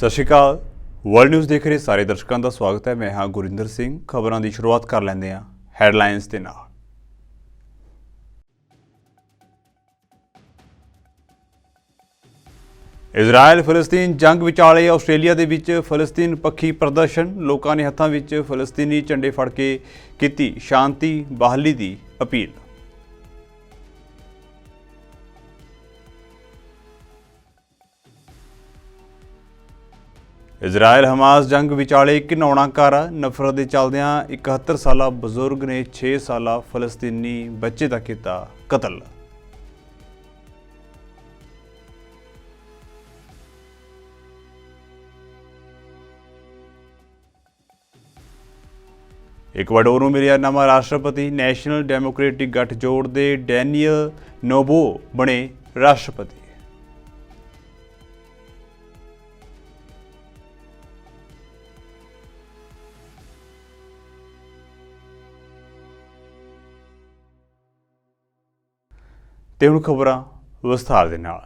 ਸਤਿ ਸ਼੍ਰੀ ਅਕਾਲ। World news ਦੇਖ ਰਹੇ ਸਾਰੇ ਦਰਸ਼ਕਾਂ ਦਾ ਸਵਾਗਤ ਹੈ। ਮੈਂ ਹਾਂ ਗੁਰਿੰਦਰ ਸਿੰਘ। ਖਬਰਾਂ ਦੀ ਸ਼ੁਰੂਆਤ ਕਰ ਲੈਂਦੇ ਹਾਂ ਹੈਡਲਾਈਨਸ ਦੇ ਨਾਲ। ਇਜ਼ਰਾਈਲ ਫਲਸਤੀਨ ਜੰਗ ਵਿਚਾਲੇ ਆਸਟ੍ਰੇਲੀਆ ਦੇ ਵਿੱਚ ਫਲਸਤੀਨ ਪੱਖੀ ਪ੍ਰਦਰਸ਼ਨ। ਲੋਕਾਂ ਨੇ ਹੱਥਾਂ ਵਿੱਚ ਫਲਸਤੀਨੀ ਝੰਡੇ ਫੜ ਕੇ ਕੀਤੀ ਸ਼ਾਂਤੀ ਬਹਾਲੀ ਦੀ ਅਪੀਲ। ਇਜ਼ਰਾਈਲ ਹਮਾਸ ਜੰਗ ਵਿਚਾਲੇ ਘਿਨਾਉਣਾ ਕਾਰਾ। ਨਫ਼ਰਤ ਦੇ ਚੱਲਦਿਆਂ 71 ਸਾਲਾ ਬਜ਼ੁਰਗ ਨੇ 6 ਸਾਲਾ ਫਲਸਤੀਨੀ ਬੱਚੇ ਦਾ ਕੀਤਾ ਕਤਲ। ਇਕਵਾਡੋਰ ਨੂੰ ਮਿਲਿਆ ਨਵਾਂ ਰਾਸ਼ਟਰਪਤੀ। ਨੈਸ਼ਨਲ ਡੈਮੋਕ੍ਰੇਟਿਕ ਗੱਠਜੋੜ ਦੇ ਡੈਨੀਅਲ ਨੋਬੋ ਬਣੇ ਰਾਸ਼ਟਰਪਤੀ। ਤੇ ਹੁਣ ਖਬਰਾਂ ਵਿਸਥਾਰ ਦੇ ਨਾਲ।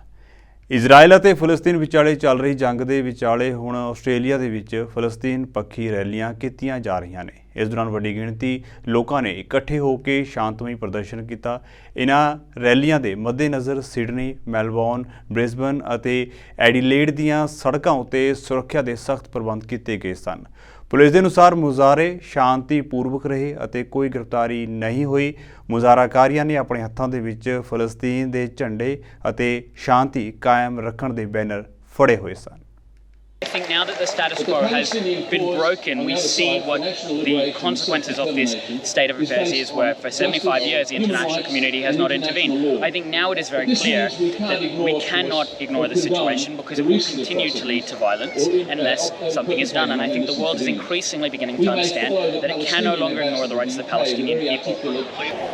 ਇਜ਼ਰਾਈਲ ਅਤੇ ਫਲਸਤੀਨ ਵਿਚਾਲੇ ਚੱਲ ਰਹੀ ਜੰਗ ਦੇ ਵਿਚਾਲੇ ਹੁਣ ਆਸਟ੍ਰੇਲੀਆ ਦੇ ਵਿੱਚ ਫਲਸਤੀਨ ਪੱਖੀ ਰੈਲੀਆਂ ਕੀਤੀਆਂ ਜਾ ਰਹੀਆਂ ਨੇ। ਇਸ ਦੌਰਾਨ ਵੱਡੀ ਗਿਣਤੀ ਲੋਕਾਂ ਨੇ ਇਕੱਠੇ ਹੋ ਕੇ ਸ਼ਾਂਤਮਈ ਪ੍ਰਦਰਸ਼ਨ ਕੀਤਾ। ਇਹਨਾਂ ਰੈਲੀਆਂ ਦੇ ਮੱਦੇਨਜ਼ਰ ਸਿਡਨੀ, ਮੈਲਬੌਰਨ, ਬ੍ਰਿਸਬਨ ਅਤੇ ਐਡੀਲੇਡ ਦੀਆਂ ਸੜਕਾਂ ਉੱਤੇ ਸੁਰੱਖਿਆ ਦੇ ਸਖਤ ਪ੍ਰਬੰਧ ਕੀਤੇ ਗਏ ਸਨ। ਪੁਲਿਸ ਦੇ ਅਨੁਸਾਰ ਮੁਜ਼ਾਹਰੇ ਸ਼ਾਂਤੀਪੂਰਵਕ ਰਹੇ ਅਤੇ ਕੋਈ ਗ੍ਰਿਫਤਾਰੀ ਨਹੀਂ ਹੋਈ। ਮੁਜ਼ਾਹਰਾਕਾਰੀਆਂ ਨੇ ਆਪਣੇ ਹੱਥਾਂ ਦੇ ਵਿੱਚ ਫਲਸਤੀਨ ਦੇ ਝੰਡੇ ਅਤੇ ਸ਼ਾਂਤੀ ਕਾਇਮ ਰੱਖਣ ਦੇ ਬੈਨਰ ਫੜੇ ਹੋਏ ਸਨ। I think now that the status quo has been broken, we see what the consequences of this state of affairs is, where for 75 years the international community has not intervened. I think now it is very clear that we cannot ignore the situation because it will continue to lead to violence unless something is done. And I think the world is increasingly beginning to understand that it can no longer ignore the rights of the Palestinian people.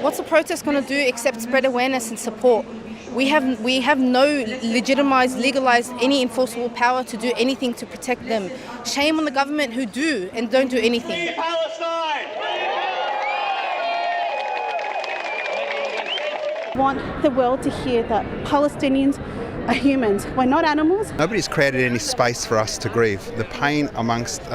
What's the protest going to do except spread awareness and support? We have no legitimized, legalized any enforceable power to do anything to protect them. Shame on the government who do and don't do anything. I want the world to hear that Palestinians are humans. We're not animals. Nobody's created any space for us to grieve. The pain amongst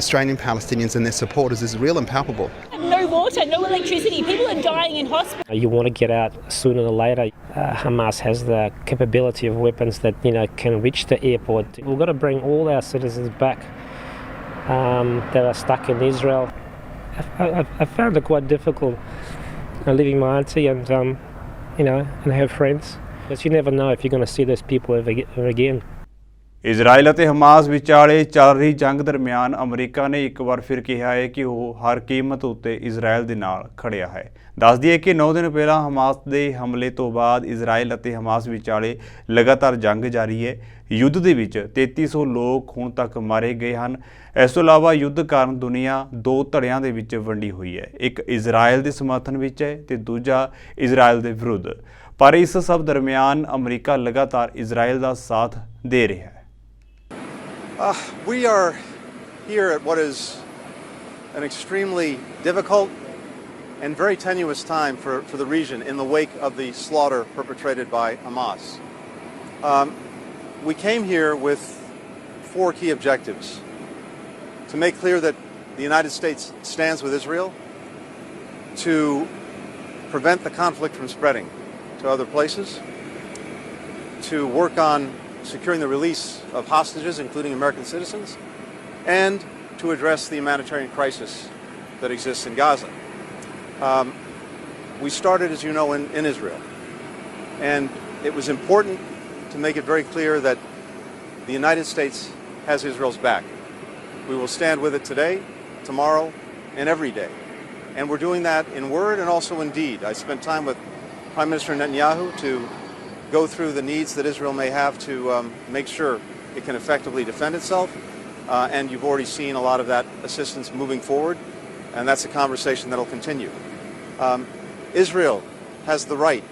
Australian Palestinians and their supporters is real and palpable. No water, no electricity. People are dying in hospital. You want to get out sooner or later. Hamas has the capability of weapons that can reach the airport. We've got to bring all our citizens back that are stuck in Israel. I found it quite difficult leaving my auntie and and her friends. Because you never know if you're going to see those people ever again. Israel ਅਤੇ Hamas ਵਿਚਾਲੇ ਚੱਲ ਰਹੀ ਜੰਗ ਦਰਮਿਆਨ America ਨੇ ਇੱਕ ਵਾਰ ਫਿਰ ਕਿਹਾ ਹੈ ਕਿ ਉਹ ਹਰ ਕੀਮਤ ਉੱਤੇ ਇਜ਼ਰਾਈਲ ਦੇ ਨਾਲ ਖੜਿਆ ਹੈ। ਦੱਸ ਦਈਏ ਕਿ 9 ਦਿਨ ਪਹਿਲਾਂ ਹਮਾਸ ਦੇ ਹਮਲੇ ਤੋਂ ਬਾਅਦ ਇਜ਼ਰਾਈਲ ਅਤੇ ਹਮਾਸ ਵਿਚਾਲੇ ਲਗਾਤਾਰ ਜੰਗ ਜਾਰੀ ਹੈ। ਯੁੱਧ ਦੇ ਵਿੱਚ 3300 ਲੋਕ ਹੁਣ ਤੱਕ ਮਾਰੇ ਗਏ ਹਨ। ਇਸ ਤੋਂ ਇਲਾਵਾ ਯੁੱਧ ਕਾਰਨ ਦੁਨੀਆ ਦੋ ਧੜਿਆਂ ਦੇ ਵਿੱਚ ਵੰਡੀ ਹੋਈ ਹੈ। ਇੱਕ ਇਜ਼ਰਾਈਲ ਦੇ ਸਮਰਥਨ ਵਿੱਚ ਹੈ ਤੇ ਦੂਜਾ ਇਜ਼ਰਾਈਲ ਦੇ ਵਿਰੁੱਧ। ਪਰ ਇਸ ਸਭ ਦਰਮਿਆਨ ਅਮਰੀਕਾ ਲਗਾਤਾਰ ਇਜ਼ਰਾਈਲ ਦਾ ਸਾਥ ਦੇ ਰਿਹਾ ਹੈ। We are here at what is an extremely difficult and very tenuous time for the region in the wake of the slaughter perpetrated by Hamas. We came here with 4 key objectives: to make clear that the United States stands with Israel, to prevent the conflict from spreading to other places, to work on securing the release of hostages, including American citizens, and to address the humanitarian crisis that exists in Gaza. We started, as you know, in Israel, and it was important to make it very clear that the United States has Israel's back. We will stand with it today, tomorrow, and every day. And we're doing that in word and also in deed. I spent time with Prime Minister Netanyahu to go through the needs that Israel may have to make sure it can effectively defend itself. And you've already seen a lot of that assistance moving forward, and that's a conversation that will continue. Israel has the right,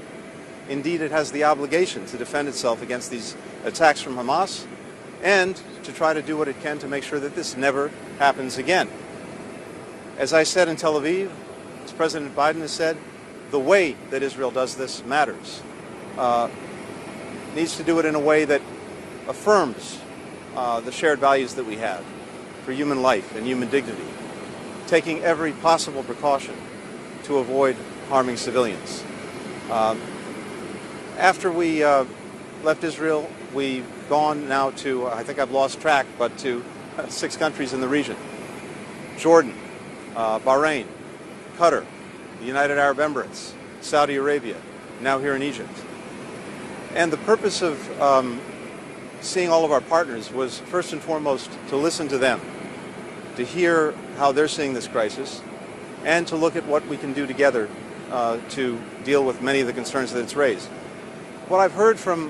indeed it has the obligation, to defend itself against these attacks from Hamas and to try to do what it can to make sure that this never happens again. As I said in Tel Aviv, as President Biden has said, the way that Israel does this matters. Needs to do it in a way that affirms the shared values that we have for human life and human dignity, taking every possible precaution to avoid harming civilians. After we left Israel, we've gone now to, I think I've lost track, but to 6 countries in the region: Jordan, Bahrain, Qatar, the United Arab Emirates, Saudi Arabia, now here in Egypt. And the purpose of seeing all of our partners was first and foremost to listen to them, to hear how they're seeing this crisis, and to look at what we can do together to deal with many of the concerns that it's raised. What I've heard from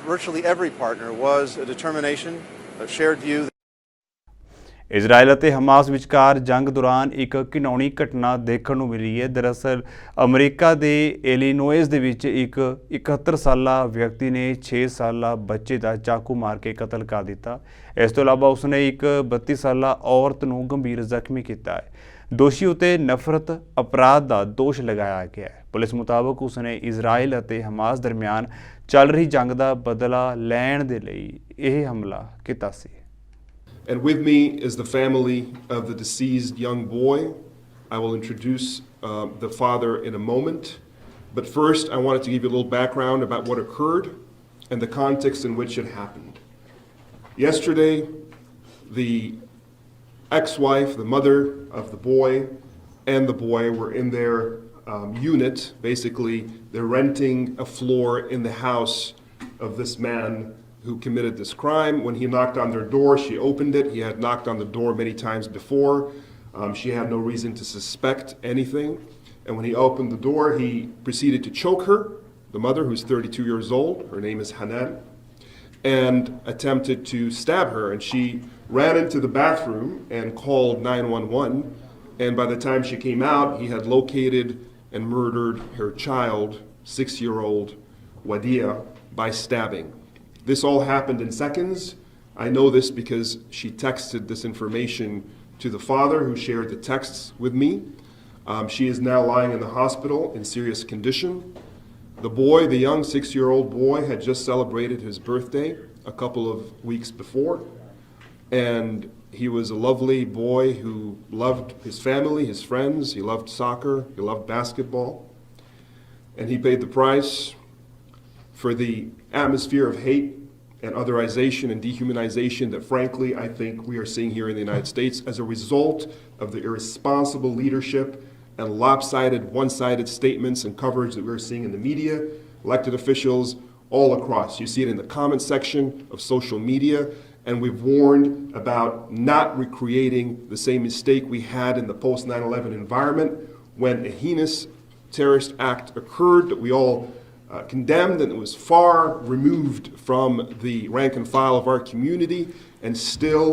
virtually every partner was a determination, a shared view. Israel ਅਤੇ Hamas ਵਿਚਕਾਰ ਜੰਗ ਦੌਰਾਨ ਇੱਕ ਘਿਨਾਉਣੀ ਘਟਨਾ ਦੇਖਣ ਨੂੰ ਮਿਲੀ ਹੈ। ਦਰਅਸਲ ਅਮਰੀਕਾ ਦੇ ਇਲੀਨੋਇਸ ਦੇ ਵਿੱਚ ਇੱਕ 71 ਸਾਲਾ ਵਿਅਕਤੀ ਨੇ 6 ਸਾਲਾ ਬੱਚੇ ਦਾ ਚਾਕੂ ਮਾਰ ਕੇ ਕਤਲ ਕਰ ਦਿੱਤਾ। ਇਸ ਤੋਂ ਇਲਾਵਾ ਉਸਨੇ ਇੱਕ 32 ਸਾਲਾ ਔਰਤ ਨੂੰ ਗੰਭੀਰ ਜ਼ਖਮੀ ਕੀਤਾ ਹੈ। ਦੋਸ਼ੀ ਉਤੇ ਨਫ਼ਰਤ ਅਪਰਾਧ ਦਾ ਦੋਸ਼ ਲਗਾਇਆ ਗਿਆ ਹੈ। ਪੁਲਿਸ ਮੁਤਾਬਕ ਉਸਨੇ ਇਜ਼ਰਾਈਲ ਅਤੇ ਹਮਾਸ ਦਰਮਿਆਨ ਚੱਲ ਰਹੀ ਜੰਗ ਦਾ ਬਦਲਾ ਲੈਣ ਦੇ ਲਈ ਇਹ ਹਮਲਾ ਕੀਤਾ ਸੀ। And with me is the family of the deceased young boy. I will introduce the father in a moment. But first, I wanted to give you a little background about what occurred and the context in which it happened. Yesterday, the ex-wife, the mother of the boy, and the boy were in their unit. Basically, they're renting a floor in the house of this man who committed this crime. When he knocked on their door, she opened it. He had knocked on the door many times before. She had no reason to suspect anything. And when he opened the door, he proceeded to choke her, the mother, who's 32 years old. Her name is Hanan, and attempted to stab her. And she ran into the bathroom and called 911. And by the time she came out, he had located and murdered her child, 6-year-old Wadia, by stabbing. This all happened in seconds. I know this because she texted this information to the father, who shared the texts with me. She is now lying in the hospital in serious condition. The boy, the young 6-year-old boy, had just celebrated his birthday a couple of weeks before. And he was a lovely boy who loved his family, his friends. He loved soccer. He loved basketball. And he paid the price for the atmosphere of hate and otherization and dehumanization that, frankly, I think we are seeing here in the United States as a result of the irresponsible leadership and lopsided, one-sided statements and coverage that we're seeing in the media, elected officials all across. You see it in the comment section of social media, and we've warned about not recreating the same mistake we had in the post-9/11 environment when a heinous terrorist act occurred that we all condemned, and it was far removed from the rank and file of our community, and still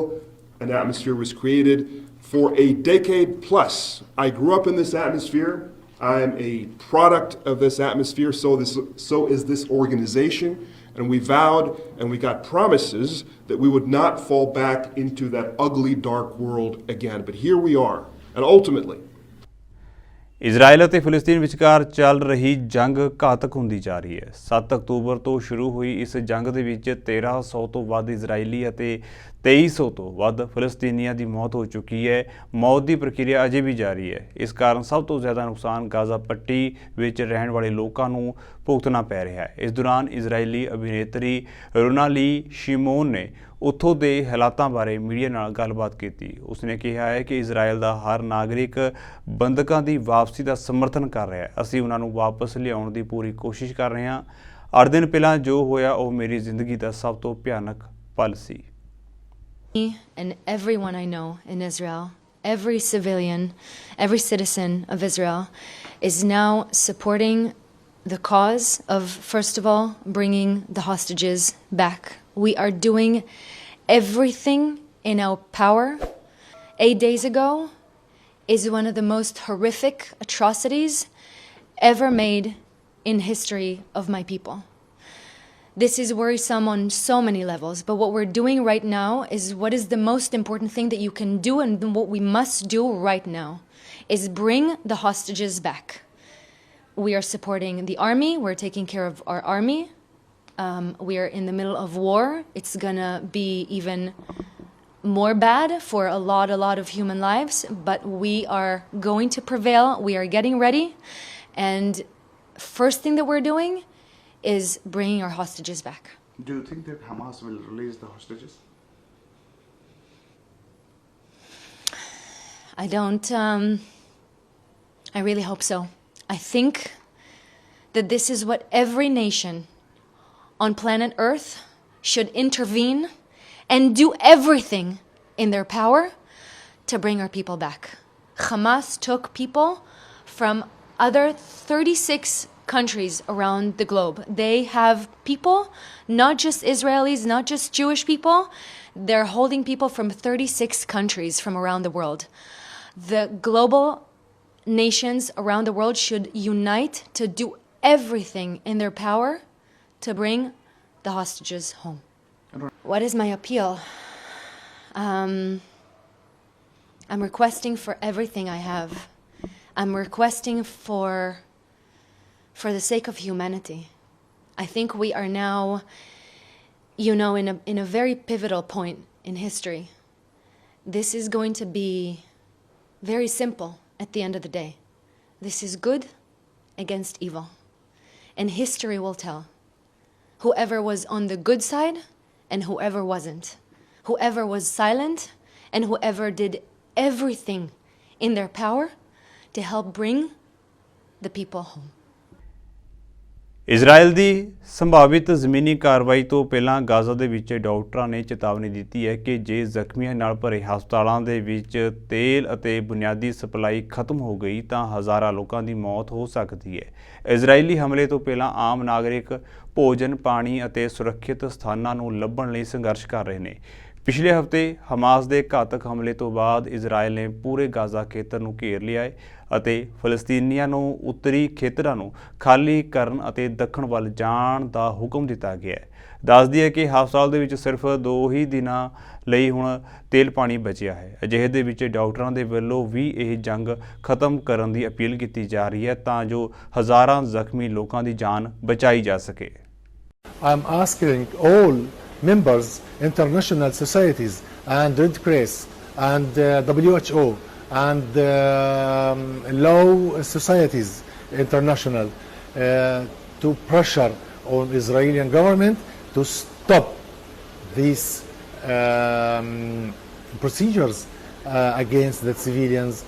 an atmosphere was created for a decade plus. I grew up in this atmosphere. I am a product of this atmosphere, so is this organization, and we vowed and we got promises that we would not fall back into that ugly, dark world again. But here we are, and ultimately, Israel ਅਤੇ ਫਿਲਿਸਤੀਨ ਵਿਚਕਾਰ ਚੱਲ ਰਹੀ ਜੰਗ ਘਾਤਕ ਹੁੰਦੀ ਜਾ ਰਹੀ ਹੈ। 7 ਅਕਤੂਬਰ ਤੋਂ ਸ਼ੁਰੂ ਹੋਈ ਇਸ ਜੰਗ ਦੇ ਵਿੱਚ 1300 ਤੋਂ ਵੱਧ ਇਜ਼ਰਾਈਲੀ ਅਤੇ 2300 ਤੋਂ ਵੱਧ ਫਿਲਿਸਤੀਨੀਆਂ ਦੀ ਮੌਤ ਹੋ ਚੁੱਕੀ ਹੈ। ਮੌਤ ਦੀ ਪ੍ਰਕਿਰਿਆ ਅਜੇ ਵੀ ਜਾਰੀ ਹੈ। ਇਸ ਕਾਰਨ ਸਭ ਤੋਂ ਜ਼ਿਆਦਾ ਨੁਕਸਾਨ ਗਾਜ਼ਾ ਪੱਟੀ ਵਿੱਚ ਰਹਿਣ ਵਾਲੇ ਲੋਕਾਂ ਨੂੰ ਭੁਗਤਣਾ ਪੈ ਰਿਹਾ ਹੈ। ਇਸ ਦੌਰਾਨ ਇਜ਼ਰਾਈਲੀ ਅਭਿਨੇਤਰੀ ਰੋਨਾਲੀ ਸ਼ਿਮੋਨ ਨੇ ਉੱਥੋਂ ਦੇ ਹਾਲਾਤਾਂ ਬਾਰੇ ਮੀਡੀਆ ਨਾਲ ਗੱਲਬਾਤ ਕੀਤੀ। ਉਸਨੇ ਕਿਹਾ ਹੈ ਕਿ ਇਜ਼ਰਾਈਲ ਦਾ ਹਰ ਨਾਗਰਿਕ ਬੰਦਕਾਂ ਦੀ ਵਾਪਸੀ ਦਾ ਸਮਰਥਨ ਕਰ ਰਿਹਾ ਹੈ। ਅਸੀਂ ਉਹਨਾਂ ਨੂੰ ਵਾਪਸ ਲਿਆਉਣ ਦੀ ਪੂਰੀ ਕੋਸ਼ਿਸ਼ ਕਰ ਰਹੇ ਹਾਂ। 8 ਦਿਨ ਪਹਿਲਾਂ ਜੋ ਹੋਇਆ ਉਹ ਮੇਰੀ ਜ਼ਿੰਦਗੀ ਦਾ ਸਭ ਤੋਂ ਭਿਆਨਕ ਪਲ ਸੀ। Me and everyone I know in Israel, every civilian, every citizen of Israel is now supporting the cause of, first of all, bringing the hostages back. We are doing everything in our power. 8 days ago is one of the most horrific atrocities ever made in history of my people. This is worrisome on so many levels, but what we're doing right now is what is the most important thing that you can do, and what we must do right now is bring the hostages back. We are supporting the army, we're taking care of our army, We are in the middle of war. It's gonna be even more bad for a lot of human lives, but we are going to prevail. We are getting ready, and first thing that we're doing is bringing our hostages back. Do you think that Hamas will release the hostages? I don't, I really hope so. I think that this is what every nation on planet Earth should intervene and do everything in their power to bring our people back. Hamas took people from other 36 countries around the globe. They have people, not just Israelis, not just Jewish people. They're holding people from 36 countries from around the world. The global nations around the world should unite to do everything in their power to bring the hostages home. What is my appeal? I'm requesting for everything I have. I'm requesting for the sake of humanity. I think we are now, in a very pivotal point in history. This is going to be very simple at the end of the day. This is good against evil. And history will tell. Whoever was on the good side and whoever wasn't. Whoever was silent and whoever did everything in their power to help bring the people home. Israel ਦੀ ਸੰਭਾਵਿਤ ਜ਼ਮੀਨੀ ਕਾਰਵਾਈ ਤੋਂ ਪਹਿਲਾਂ Gaza ਦੇ ਵਿੱਚ ਡਾਕਟਰਾਂ ਨੇ ਚੇਤਾਵਨੀ ਦਿੱਤੀ ਹੈ ਕਿ ਜੇ ਜ਼ਖਮੀਆਂ ਨਾਲ ਭਰੇ ਹਸਪਤਾਲਾਂ ਦੇ ਵਿੱਚ ਤੇਲ ਅਤੇ ਬੁਨਿਆਦੀ ਸਪਲਾਈ ਖਤਮ ਹੋ ਗਈ ਤਾਂ ਹਜ਼ਾਰਾਂ ਲੋਕਾਂ ਦੀ ਮੌਤ ਹੋ ਸਕਦੀ ਹੈ। ਇਜ਼ਰਾਈਲੀ ਹਮਲੇ ਤੋਂ ਪਹਿਲਾਂ ਆਮ ਨਾਗਰਿਕ ਭੋਜਨ, ਪਾਣੀ ਅਤੇ ਸੁਰੱਖਿਅਤ ਸਥਾਨਾਂ ਨੂੰ ਲੱਭਣ ਲਈ ਸੰਘਰਸ਼ ਕਰ ਰਹੇ ਨੇ। ਪਿਛਲੇ ਹਫ਼ਤੇ ਹਮਾਸ ਦੇ ਘਾਤਕ ਹਮਲੇ ਤੋਂ ਬਾਅਦ ਇਜ਼ਰਾਈਲ ਨੇ ਪੂਰੇ ਗਾਜ਼ਾ ਖੇਤਰ ਨੂੰ ਘੇਰ ਲਿਆ ਹੈ ਅਤੇ ਫਲਸਤੀਨੀਆਂ ਨੂੰ ਉੱਤਰੀ ਖੇਤਰਾਂ ਨੂੰ ਖਾਲੀ ਕਰਨ ਅਤੇ ਦੱਖਣ ਵੱਲ ਜਾਣ ਦਾ ਹੁਕਮ ਦਿੱਤਾ ਗਿਆ ਹੈ। ਦੱਸ ਦਈਏ ਕਿ ਹਸਪਤਾਲ ਦੇ ਵਿੱਚ ਸਿਰਫ 2 ਹੀ ਦਿਨਾਂ ਲਈ ਹੁਣ ਤੇਲ ਪਾਣੀ ਬਚਿਆ ਹੈ। ਅਜਿਹੇ ਦੇ ਵਿੱਚ ਡਾਕਟਰਾਂ ਦੇ ਵੱਲੋਂ ਵੀ ਇਹ ਜੰਗ ਖਤਮ ਕਰਨ ਦੀ ਅਪੀਲ ਕੀਤੀ ਜਾ ਰਹੀ ਹੈ ਤਾਂ ਜੋ ਹਜ਼ਾਰਾਂ ਜ਼ਖਮੀ ਲੋਕਾਂ ਦੀ ਜਾਨ ਬਚਾਈ ਜਾ ਸਕੇ। I'm asking all members, international societies and Red Cross and WHO and law societies international to pressure on Israeli government to stop these procedures against the civilians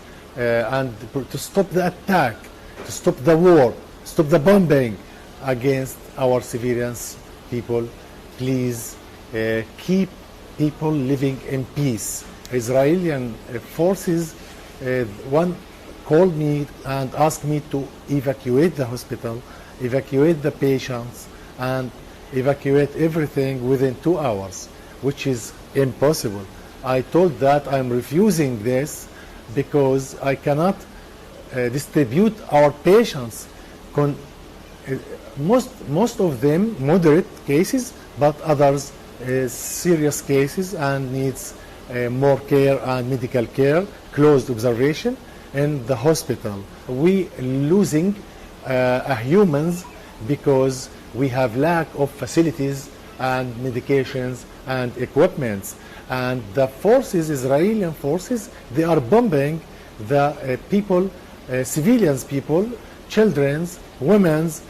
and to stop the attack, to stop the war, stop the bombing against our civilians people. Please keep people living in peace. Israeli forces one called me and asked me to evacuate the hospital, evacuate the patients and evacuate everything within 2 hours, which is impossible. I told that I'm refusing this because I cannot distribute our patients. Most of them moderate cases, but others serious cases and needs more care and medical care, closed observation in the hospital. We losing humans because we have lack of facilities and medications and equipments. And the forces, Israeli forces, they are bombing the people, civilians people, children's, women's.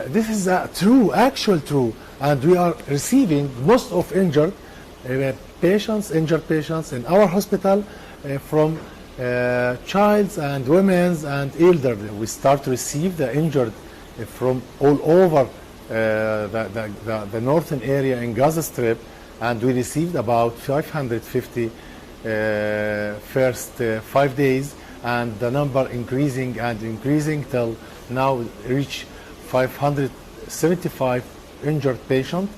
This is actual true, and we are receiving most of injured patients in our hospital from childs and women's and elderly. We start to receive the injured from all over the northern area in Gaza Strip, and we received about 550 first 5 days, and the number increasing and increasing till now reach 575 injured patients,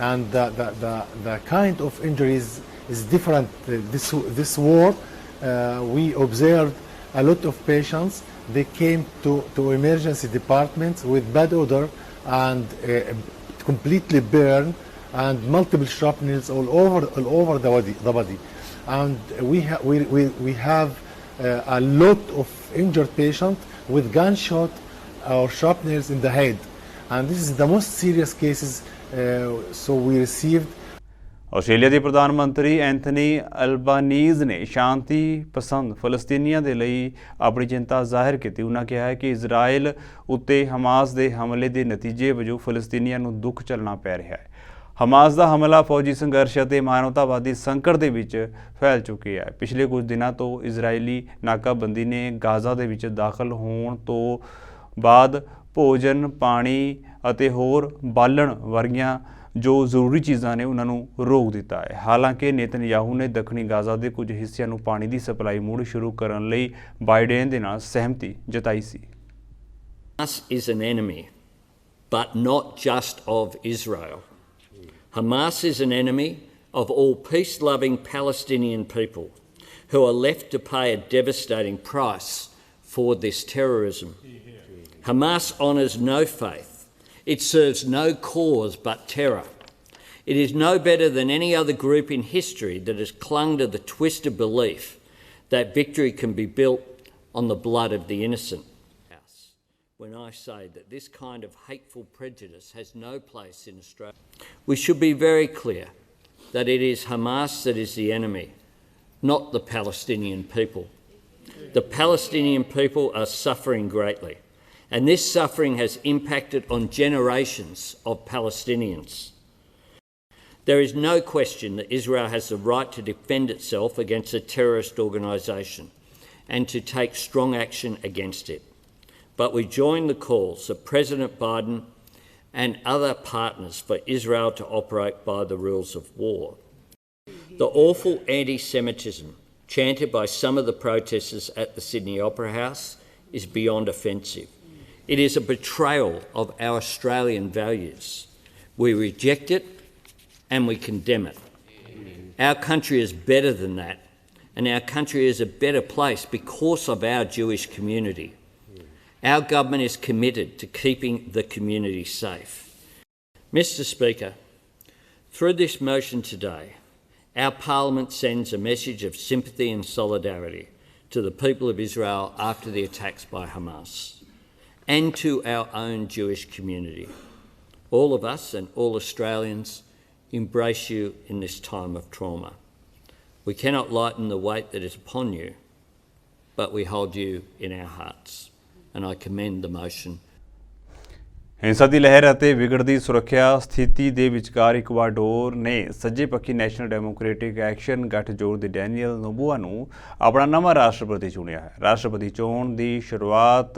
and the kind of injuries is different. This war, we observed a lot of patients. They came to emergency departments with bad odor and completely burned, and multiple shrapnels all over the body. And we have a lot of injured patients with gunshot or shrapnels in the head, and this is the most serious cases. So we received. Australia ਦੇ ਪ੍ਰਧਾਨ ਮੰਤਰੀ Anthony ਅਲਬਾਨੀਜ਼ ਨੇ ਸ਼ਾਂਤੀ ਪਸੰਦ ਫਲਸਤੀਨੀਆਂ ਦੇ ਲਈ ਆਪਣੀ ਚਿੰਤਾ ਜ਼ਾਹਿਰ ਕੀਤੀ। ਉਹਨਾਂ ਕਿਹਾ ਹੈ ਕਿ ਇਜ਼ਰਾਈਲ ਉੱਤੇ ਹਮਾਸ ਦੇ ਹਮਲੇ ਦੇ ਨਤੀਜੇ ਵਜੋਂ ਫਲਸਤੀਨੀਆਂ ਨੂੰ ਦੁੱਖ ਝੱਲਣਾ ਪੈ ਰਿਹਾ ਹੈ। ਹਮਾਸ ਦਾ ਹਮਲਾ ਫੌਜੀ ਸੰਘਰਸ਼ ਅਤੇ ਮਾਨਵਤਾਵਾਦੀ ਸੰਕਟ ਦੇ ਵਿੱਚ ਫੈਲ ਚੁੱਕਿਆ ਹੈ। ਪਿਛਲੇ ਕੁਝ ਦਿਨਾਂ ਤੋਂ ਇਜ਼ਰਾਈਲੀ ਨਾਕਾਬੰਦੀ ਨੇ ਗਾਜ਼ਾ ਦੇ ਵਿੱਚ ਦਾਖਲ ਹੋਣ ਤੋਂ ਬਾਅਦ ਭੋਜਨ, ਪਾਣੀ ਅਤੇ ਹੋਰ ਬਾਲਣ ਵਰਗੀਆਂ ਜੋ ਜ਼ਰੂਰੀ ਚੀਜ਼ਾਂ ਨੇ ਉਹਨਾਂ ਨੂੰ ਰੋਕ ਦਿੱਤਾ ਹੈ। ਹਾਲਾਂਕਿ ਨੇਤਨਯਾਹੂ ਨੇ ਦੱਖਣੀ ਗਾਜ਼ਾ ਦੇ ਕੁਝ ਹਿੱਸਿਆਂ ਨੂੰ ਪਾਣੀ ਦੀ ਸਪਲਾਈ ਮੁੜ ਸ਼ੁਰੂ ਕਰਨ ਲਈ ਬਾਈਡਨ ਦੇ ਨਾਲ ਸਹਿਮਤੀ ਜਤਾਈ ਸੀ। Hamas is an enemy, but not just of Israel. Hamas is an enemy of all peace-loving Palestinian people who are left to pay a devastating price for this terrorism. Hamas honours no faith. It serves no cause but terror. It is no better than any other group in history that has clung to the twisted belief that victory can be built on the blood of the innocent. When I say that this kind of hateful prejudice has no place in Australia, we should be very clear that it is Hamas that is the enemy, not the Palestinian people. The Palestinian people are suffering greatly. And this suffering has impacted on generations of Palestinians. There is no question that Israel has the right to defend itself against a terrorist organisation and to take strong action against it. But we join the calls of President Biden and other partners for Israel to operate by the rules of war. The awful anti-Semitism chanted by some of the protesters at the Sydney Opera House is beyond offensive. It is a betrayal of our Australian values. We reject it and we condemn it. Our country is better than that, and our country is a better place because of our Jewish community. Our government is committed to keeping the community safe. Mr. Speaker, through this motion today, our Parliament sends a message of sympathy and solidarity to the people of Israel after the attacks by Hamas, and to our own Jewish community. All of us and all Australians embrace you in this time of trauma. We cannot lighten the weight that is upon you, but we hold you in our hearts. And I commend the motion. ਹਿੰਸਾ ਦੀ ਲਹਿਰ ਅਤੇ ਵਿਗੜਦੀ ਸੁਰੱਖਿਆ ਸਥਿਤੀ ਦੇ ਵਿਚਕਾਰ Ecuador ਨੇ ਸੱਜੇ ਪੱਖੀ ਨੈਸ਼ਨਲ ਡੈਮੋਕ੍ਰੈਟਿਕ ਐਕਸ਼ਨ ਗੱਠਜੋੜ ਦੇ ਡੈਨੀਅਲ ਨੋਬੋਆ ਨੂੰ ਆਪਣਾ ਨਵਾਂ ਰਾਸ਼ਟਰਪਤੀ ਚੁਣਿਆ ਹੈ। ਰਾਸ਼ਟਰਪਤੀ ਚੋਣ ਦੀ ਸ਼ੁਰੂਆਤ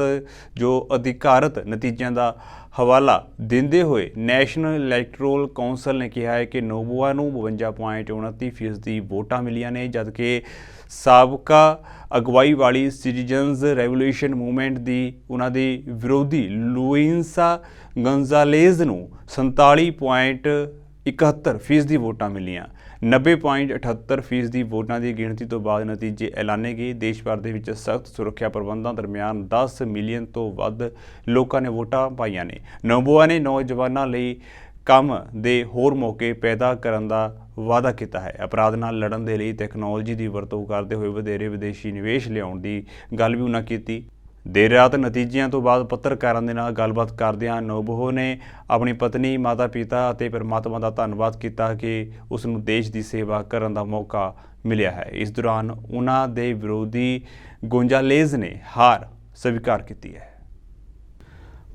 ਜੋ ਅਧਿਕਾਰਤ ਨਤੀਜਿਆਂ ਦਾ ਹਵਾਲਾ ਦਿੰਦੇ ਹੋਏ ਨੈਸ਼ਨਲ ਇਲੈਕਟੋਰਲ ਕੌਂਸਲ ਨੇ ਕਿਹਾ ਹੈ ਕਿ ਨੋਬੋਆ ਨੂੰ 52.29% ਵੋਟਾਂ ਮਿਲੀਆਂ ਨੇ, ਜਦਕਿ ਸਾਬਕਾ ਅਗਵਾਈ ਵਾਲੀ ਸਿਟੀਜ਼ਨਜ਼ ਰੈਵੋਲੂਸ਼ਨ ਮੂਵਮੈਂਟ ਦੀ ਉਹਨਾਂ ਦੀ ਵਿਰੋਧੀ ਲੂਇੰਸਾ ਗੰਜ਼ਾਲੇਜ਼ ਨੂੰ 47.71% ਵੋਟਾਂ ਮਿਲੀਆਂ। 90.78% ਵੋਟਾਂ ਦੀ ਗਿਣਤੀ ਤੋਂ ਬਾਅਦ ਨਤੀਜੇ ਐਲਾਨੇ ਗਏ। ਦੇਸ਼ ਭਰ ਦੇ ਵਿੱਚ ਸਖਤ ਸੁਰੱਖਿਆ ਪ੍ਰਬੰਧਾਂ ਦਰਮਿਆਨ 10 ਮਿਲੀਅਨ ਤੋਂ ਵੱਧ ਲੋਕਾਂ ਨੇ ਵੋਟਾਂ ਪਾਈਆਂ ਨੇ। ਨੋਬੋਆ ਨੇ ਨੌਜਵਾਨਾਂ ਲਈ ਕੰਮ ਦੇ ਹੋਰ ਮੌਕੇ ਪੈਦਾ ਕਰਨ ਦਾ ਵਾਅਦਾ ਕੀਤਾ ਹੈ। ਅਪਰਾਧ ਨਾਲ ਲੜਨ ਦੇ ਲਈ ਟੈਕਨੋਲੋਜੀ ਦੀ ਵਰਤੋਂ ਕਰਦੇ ਹੋਏ ਵਧੇਰੇ ਵਿਦੇਸ਼ੀ ਨਿਵੇਸ਼ ਲਿਆਉਣ ਦੀ ਗੱਲ ਵੀ ਉਹਨਾਂ ਕੀਤੀ। ਦੇਰ ਰਾਤ ਨਤੀਜਿਆਂ ਤੋਂ ਬਾਅਦ ਪੱਤਰਕਾਰਾਂ ਦੇ ਨਾਲ ਗੱਲਬਾਤ ਕਰਦਿਆਂ ਨੋਬੋਆ ਨੇ ਆਪਣੀ ਪਤਨੀ, ਮਾਤਾ-ਪਿਤਾ ਅਤੇ ਪਰਮਾਤਮਾ ਦਾ ਧੰਨਵਾਦ ਕੀਤਾ ਕਿ ਉਸ ਨੂੰ ਦੇਸ਼ ਦੀ ਸੇਵਾ ਕਰਨ ਦਾ ਮੌਕਾ ਮਿਲਿਆ ਹੈ। ਇਸ ਦੌਰਾਨ ਉਹਨਾਂ ਦੇ ਵਿਰੋਧੀ ਗੋਂਜਾਲੇਜ਼ ਨੇ ਹਾਰ ਸਵੀਕਾਰ ਕੀਤੀ ਹੈ।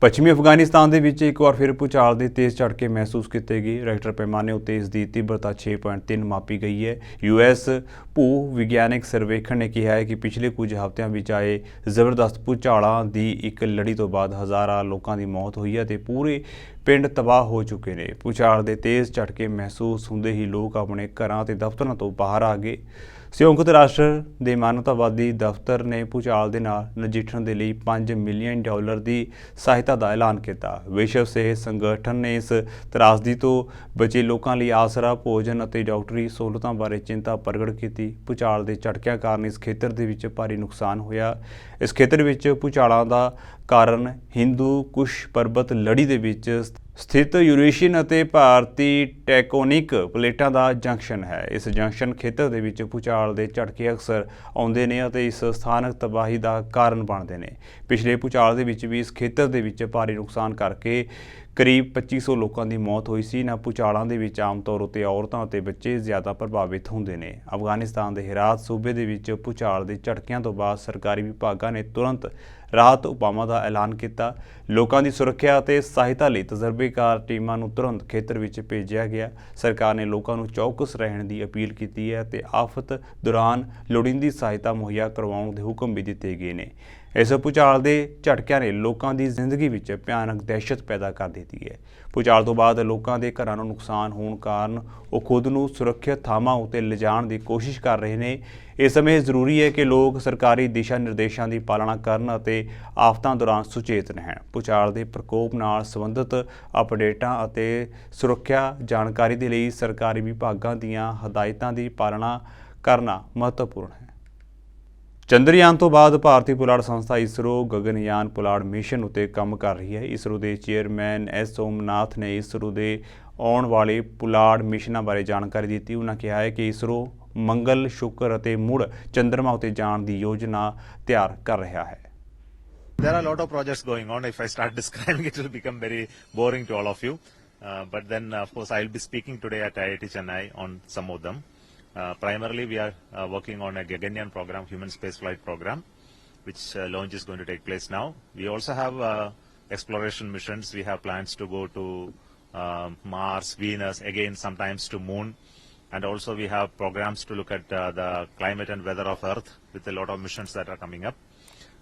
ਪੱਛਮੀ ਅਫਗਾਨਿਸਤਾਨ ਦੇ ਵਿੱਚ ਇੱਕ ਵਾਰ ਫਿਰ ਭੂਚਾਲ ਦੇ ਤੇਜ਼ ਝਟਕੇ ਮਹਿਸੂਸ ਕੀਤੇ ਗਏ। ਰੈਕਟਰ ਪੈਮਾਨੇ ਉੱਤੇ ਇਸ ਦੀ ਤੀਬਰਤਾ 6.3 ਮਾਪੀ ਗਈ ਹੈ। US ਭੂ ਵਿਗਿਆਨਕ ਸਰਵੇਖਣ ਨੇ ਕਿਹਾ ਹੈ ਕਿ ਪਿਛਲੇ ਕੁਝ ਹਫ਼ਤਿਆਂ ਵਿੱਚ ਆਏ ਜ਼ਬਰਦਸਤ ਭੂਚਾਲਾਂ ਦੀ ਇੱਕ ਲੜੀ ਤੋਂ ਬਾਅਦ ਹਜ਼ਾਰਾਂ ਲੋਕਾਂ ਦੀ ਮੌਤ ਹੋਈ ਹੈ ਅਤੇ ਪੂਰੇ ਪਿੰਡ ਤਬਾਹ ਹੋ ਚੁੱਕੇ ਨੇ। ਭੂਚਾਲ ਦੇ ਤੇਜ਼ ਝਟਕੇ ਮਹਿਸੂਸ ਹੁੰਦੇ ਹੀ ਲੋਕ ਆਪਣੇ ਘਰਾਂ ਅਤੇ ਦਫ਼ਤਰਾਂ ਤੋਂ ਬਾਹਰ ਆ ਗਏ। ਸੰਯੁਕਤ ਰਾਸ਼ਟਰ ਦੇ ਮਾਨਵਤਾਵਾਦੀ ਦਫ਼ਤਰ ਨੇ ਭੂਚਾਲ ਦੇ ਨਾਲ ਨਜਿੱਠਣ ਦੇ ਲਈ $5 ਮਿਲੀਅਨ ਦੀ ਸਹਾਇਤਾ ਦਾ ਐਲਾਨ ਕੀਤਾ। ਵਿਸ਼ਵ ਸਿਹਤ ਸੰਗਠਨ ਨੇ ਇਸ ਤਰਾਸਦੀ ਤੋਂ ਬਚੇ ਲੋਕਾਂ ਲਈ ਆਸਰਾ, ਭੋਜਨ ਅਤੇ ਡਾਕਟਰੀ ਸਹੂਲਤਾਂ ਬਾਰੇ ਚਿੰਤਾ ਪ੍ਰਗਟ ਕੀਤੀ। ਭੂਚਾਲ ਦੇ ਝਟਕਿਆਂ ਕਾਰਨ ਇਸ ਖੇਤਰ ਦੇ ਵਿੱਚ ਭਾਰੀ ਨੁਕਸਾਨ ਹੋਇਆ। ਇਸ ਖੇਤਰ ਵਿੱਚ ਭੂਚਾਲਾਂ ਦਾ ਕਾਰਨ ਹਿੰਦੂ ਕੁਸ਼ ਪਰਬਤ ਲੜੀ ਦੇ ਵਿੱਚ ਸਥਿਤ ਯੂਰੇਸ਼ੀਅਨ ਅਤੇ ਭਾਰਤੀ ਟੈਕੋਨਿਕ ਪਲੇਟਾਂ ਦਾ ਜੰਕਸ਼ਨ ਹੈ। ਇਸ ਜੰਕਸ਼ਨ ਖੇਤਰ ਦੇ ਵਿੱਚ ਭੂਚਾਲ ਦੇ ਝਟਕੇ ਅਕਸਰ ਆਉਂਦੇ ਨੇ ਅਤੇ ਇਸ ਸਥਾਨਕ ਤਬਾਹੀ ਦਾ ਕਾਰਨ ਬਣਦੇ ਨੇ। ਪਿਛਲੇ ਭੂਚਾਲ ਦੇ ਵਿੱਚ ਵੀ ਇਸ ਖੇਤਰ ਦੇ ਵਿੱਚ ਭਾਰੀ ਨੁਕਸਾਨ ਕਰਕੇ ਕਰੀਬ 2500 ਲੋਕਾਂ ਦੀ ਮੌਤ ਹੋਈ ਸੀ। ਇਹਨਾਂ ਭੂਚਾਲਾਂ ਦੇ ਵਿੱਚ ਆਮ ਤੌਰ ਉੱਤੇ ਔਰਤਾਂ ਅਤੇ ਬੱਚੇ ਜ਼ਿਆਦਾ ਪ੍ਰਭਾਵਿਤ ਹੁੰਦੇ ਨੇ। ਅਫਗਾਨਿਸਤਾਨ ਦੇ ਹਿਰਾਤ ਸੂਬੇ ਦੇ ਵਿੱਚ ਭੂਚਾਲ ਦੇ ਝਟਕਿਆਂ ਤੋਂ ਬਾਅਦ ਸਰਕਾਰੀ ਵਿਭਾਗਾਂ ਨੇ ਤੁਰੰਤ ਰਾਹਤ ਉਪਾਵਾਂ ਦਾ ਐਲਾਨ ਕੀਤਾ। ਲੋਕਾਂ ਦੀ ਸੁਰੱਖਿਆ ਅਤੇ ਸਹਾਇਤਾ ਲਈ ਤਜਰਬੇਕਾਰ ਟੀਮਾਂ ਨੂੰ ਤੁਰੰਤ ਖੇਤਰ ਵਿੱਚ ਭੇਜਿਆ ਗਿਆ। ਸਰਕਾਰ ਨੇ ਲੋਕਾਂ ਨੂੰ ਚੌਕਸ ਰਹਿਣ ਦੀ ਅਪੀਲ ਕੀਤੀ ਹੈ ਅਤੇ ਆਫਤ ਦੌਰਾਨ ਲੋੜੀਂਦੀ ਸਹਾਇਤਾ ਮੁਹੱਈਆ ਕਰਵਾਉਣ ਦੇ ਹੁਕਮ ਵੀ ਦਿੱਤੇ ਗਏ ਨੇ। ਇਸ ਭੂਚਾਲ ਦੇ ਝਟਕਿਆਂ ਨੇ ਲੋਕਾਂ ਦੀ ਜ਼ਿੰਦਗੀ ਵਿੱਚ ਭਿਆਨਕ ਦਹਿਸ਼ਤ ਪੈਦਾ ਕਰ ਦਿੱਤੀ ਹੈ। ਭੂਚਾਲ ਤੋਂ ਬਾਅਦ ਲੋਕਾਂ ਦੇ ਘਰਾਂ ਨੂੰ ਨੁਕਸਾਨ ਹੋਣ ਕਾਰਨ ਉਹ ਖੁਦ ਨੂੰ ਸੁਰੱਖਿਅਤ ਥਾਵਾਂ ਉੱਤੇ ਲਿਜਾਣ ਦੀ ਕੋਸ਼ਿਸ਼ ਕਰ ਰਹੇ ਨੇ। ਇਸ ਸਮੇਂ ਜ਼ਰੂਰੀ ਹੈ ਕਿ ਲੋਕ ਸਰਕਾਰੀ ਦਿਸ਼ਾ ਨਿਰਦੇਸ਼ਾਂ ਦੀ ਪਾਲਣਾ ਕਰਨ ਅਤੇ ਆਫਤਾਂ ਦੌਰਾਨ ਸੁਚੇਤ ਰਹਿਣ। ਭੂਚਾਲ ਦੇ ਪ੍ਰਕੋਪ ਨਾਲ ਸੰਬੰਧਿਤ ਅਪਡੇਟਾਂ ਅਤੇ ਸੁਰੱਖਿਆ ਜਾਣਕਾਰੀ ਦੇ ਲਈ ਸਰਕਾਰੀ ਵਿਭਾਗਾਂ ਦੀਆਂ ਹਦਾਇਤਾਂ ਦੀ ਪਾਲਣਾ ਕਰਨਾ ਮਹੱਤਵਪੂਰਨ ਹੈ। ਚੰਦਰਯਾਨ ਤੋਂ ਬਾਅਦ ਭਾਰਤੀ ਪੁਲਾੜ ਸੰਸਥਾ ਇਸਰੋ ਗਗਨਯਾਨ ਪੁਲਾੜ ਮਿਸ਼ਨ ਉੱਤੇ ਕੰਮ ਕਰ ਰਹੀ ਹੈ। ਇਸਰੋ ਦੇ ਚੇਅਰਮੈਨ ਐਸ ਸੋਮਨਾਥ ਨੇ ਇਸਰੋ ਦੇ ਆਉਣ ਵਾਲੇ ਪੁਲਾੜ ਮਿਸ਼ਨਾਂ ਬਾਰੇ ਜਾਣਕਾਰੀ ਦਿੱਤੀ। ਉਹਨਾਂ ਕਿਹਾ ਹੈ ਕਿ ਇਸਰੋ ਮੰਗਲ, ਸ਼ੁੱਕਰ ਅਤੇ ਮੁੜ ਚੰਦਰਮਾ ਉੱਤੇ ਜਾਣ ਦੀ ਯੋਜਨਾ ਤਿਆਰ ਕਰ ਰਿਹਾ ਹੈ। There are a lot of projects going on. If I start describing it, will become very boring to all of you. But then, of course, I will be speaking today at IIT Chennai on some of them. Primarily, we are working on a Gaganyaan program, human spaceflight program, which launch is going to take place now. We also have exploration missions. We have plans to go to Mars, Venus, again sometimes to Moon. And also we have programs to look at the climate and weather of Earth with a lot of missions that are coming up.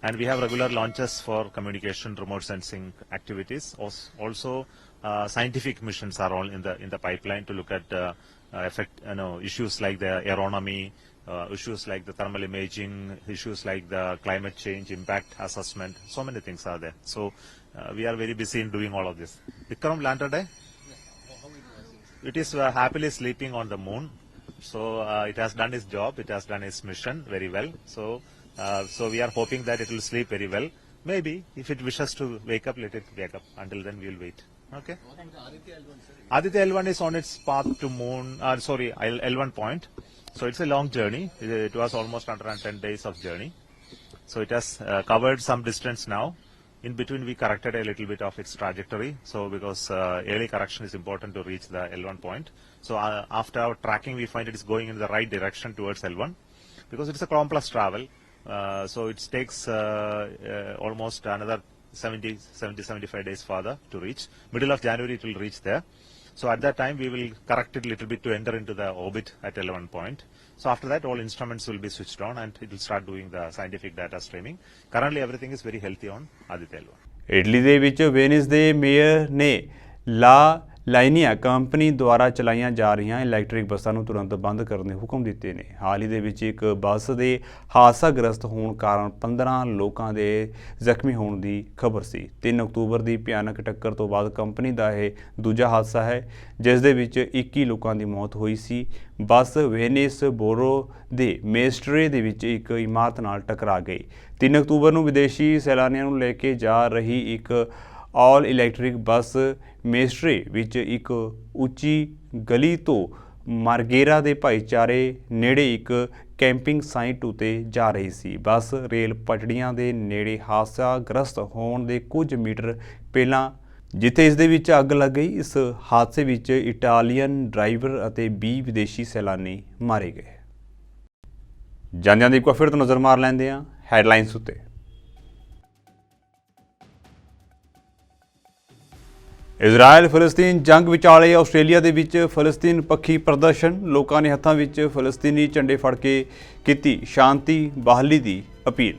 And we have regular launches for communication, remote sensing activities. Also, scientific missions are all in the pipeline to look at issues like the aeronomy, issues like the thermal imaging, issues like the climate change impact assessment. So many things are there. So we are very busy in doing all of this. Vikram landed today. It is happily sleeping on the moon. So it has done its job. It has done its mission very well. So we are hoping that it will sleep very well. Maybe if it wishes to wake up, let it wake up. Until then, we will wait. Okay. Aditya L1 is on its path to moon. L1 point. So it's a long journey. It was almost 110 days of journey. So it has covered some distance now. In between, we corrected a little bit of its trajectory. So because early correction is important to reach the L1 point. So after our tracking, we find it is going in the right direction towards L1 because it's a complex travel. So it takes almost another 70-75 days further to reach. Middle of January, it will reach there. So at that time, we will correct it a little bit to enter into the orbit at L1 point. So after that, all instruments will be switched on and it will start doing the scientific data streaming. Currently, everything is very healthy on Aditya L1. Italy ਦੇ ਵਿੱਚ Venice ਦੇ mayor ਨੇ ਲਾ ਲਾਈਨੀਆ company ਦੁਆਰਾ ਚਲਾਈਆਂ ਜਾ ਰਹੀਆਂ electric ਬੱਸਾਂ ਨੂੰ ਤੁਰੰਤ ਬੰਦ ਕਰਨ ਦੇ ਹੁਕਮ ਦਿੱਤੇ ਨੇ। ਹਾਲ ਹੀ ਦੇ ਵਿੱਚ ਇੱਕ ਬੱਸ ਦੇ ਹਾਦਸਾਗ੍ਰਸਤ ਹੋਣ ਕਾਰਨ 15 ਲੋਕਾਂ ਦੇ ਜ਼ਖਮੀ ਹੋਣ ਦੀ ਖਬਰ ਸੀ। 3 ਅਕਤੂਬਰ ਦੀ ਭਿਆਨਕ ਟੱਕਰ ਤੋਂ ਬਾਅਦ ਕੰਪਨੀ ਦਾ ਇਹ ਦੂਜਾ ਹਾਦਸਾ ਹੈ ਜਿਸ ਦੇ ਵਿੱਚ 21 ਲੋਕਾਂ ਦੀ ਮੌਤ ਹੋਈ ਸੀ। ਬੱਸ ਵੇਨਿਸ ਬੋਰੋ ਦੇ ਮੇਸਟਰੇ ਦੇ ਵਿੱਚ ਇੱਕ ਇਮਾਰਤ ਨਾਲ ਟਕਰਾ ਗਈ। 3 ਅਕਤੂਬਰ ਨੂੰ ਵਿਦੇਸ਼ੀ ਸੈਲਾਨੀਆਂ ਨੂੰ ਲੈ ਕੇ ਜਾ ਰਹੀ ਇੱਕ ਆਲ ਇਲੈਕਟ੍ਰਿਕ ਬੱਸ ਮੇਸਟਰੇ ਵਿੱਚ ਇੱਕ ਉੱਚੀ ਗਲੀ ਤੋਂ ਮਾਰਗੇਰਾ ਦੇ ਭਾਈਚਾਰੇ ਨੇੜੇ ਇੱਕ ਕੈਂਪਿੰਗ ਸਾਈਟ ਉੱਤੇ ਜਾ ਰਹੀ ਸੀ। ਬੱਸ ਰੇਲ ਪਟੜੀਆਂ ਦੇ ਨੇੜੇ ਹਾਦਸਾਗ੍ਰਸਤ ਹੋਣ ਦੇ ਕੁਝ ਮੀਟਰ ਪਹਿਲਾਂ ਜਿੱਥੇ ਇਸ ਦੇ ਵਿੱਚ ਅੱਗ ਲੱਗ ਗਈ। ਇਸ ਹਾਦਸੇ ਵਿੱਚ ਇਟਾਲੀਅਨ ਡਰਾਈਵਰ ਅਤੇ 20 ਵਿਦੇਸ਼ੀ ਸੈਲਾਨੀ ਮਾਰੇ ਗਏ। ਜਾਂਦਿਆਂ ਦੀ ਇੱਕ ਵਾਰ ਫਿਰ ਤੋਂ ਨਜ਼ਰ ਮਾਰ ਲੈਂਦੇ ਹਾਂ ਹੈਡਲਾਈਨਸ ਉੱਤੇ। ਇਜ਼ਰਾਈਲ ਫਲਸਤੀਨ ਜੰਗ ਵਿਚਾਲੇ ਆਸਟ੍ਰੇਲੀਆ ਦੇ ਵਿੱਚ ਫਲਸਤੀਨ ਪੱਖੀ ਪ੍ਰਦਰਸ਼ਨ। ਲੋਕਾਂ ਨੇ ਹੱਥਾਂ ਵਿੱਚ ਫਲਸਤੀਨੀ ਝੰਡੇ ਫੜ ਕੇ ਕੀਤੀ ਸ਼ਾਂਤੀ ਬਹਾਲੀ ਦੀ ਅਪੀਲ।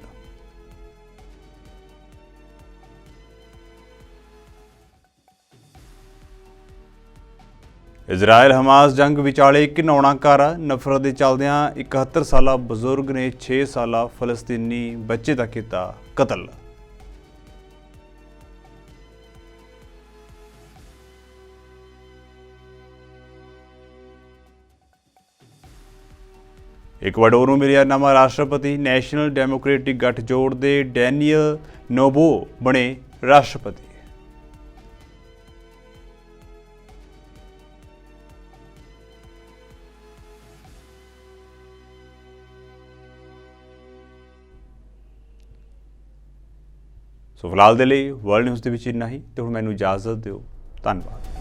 ਇਜ਼ਰਾਈਲ ਹਮਾਸ ਜੰਗ ਵਿਚਾਲੇ ਘਿਨਾਉਣਾ ਕਾਰਾ। ਨਫ਼ਰਤ ਦੇ ਚੱਲਦਿਆਂ 71 ਸਾਲਾ ਬਜ਼ੁਰਗ ਨੇ 6 ਸਾਲਾ ਫਲਸਤੀਨੀ ਬੱਚੇ ਦਾ ਕੀਤਾ ਕਤਲ। ਇਕਵਾਡੋਰ ਨੂੰ ਮਿਲਿਆ ਨਵਾਂ ਰਾਸ਼ਟਰਪਤੀ। ਨੈਸ਼ਨਲ ਡੈਮੋਕ੍ਰੈਟਿਕ ਗੱਠਜੋੜ ਦੇ ਡੈਨੀਅਲ ਨੋਬੋ ਬਣੇ ਰਾਸ਼ਟਰਪਤੀ। ਸੋ ਫਿਲਹਾਲ ਦੇ ਲਈ ਵਰਲਡ ਨਿਊਜ਼ ਦੇ ਵਿੱਚ ਇੰਨਾ ਹੀ ਤੇ ਹੁਣ ਮੈਨੂੰ ਇਜਾਜ਼ਤ ਦਿਓ। ਧੰਨਵਾਦ।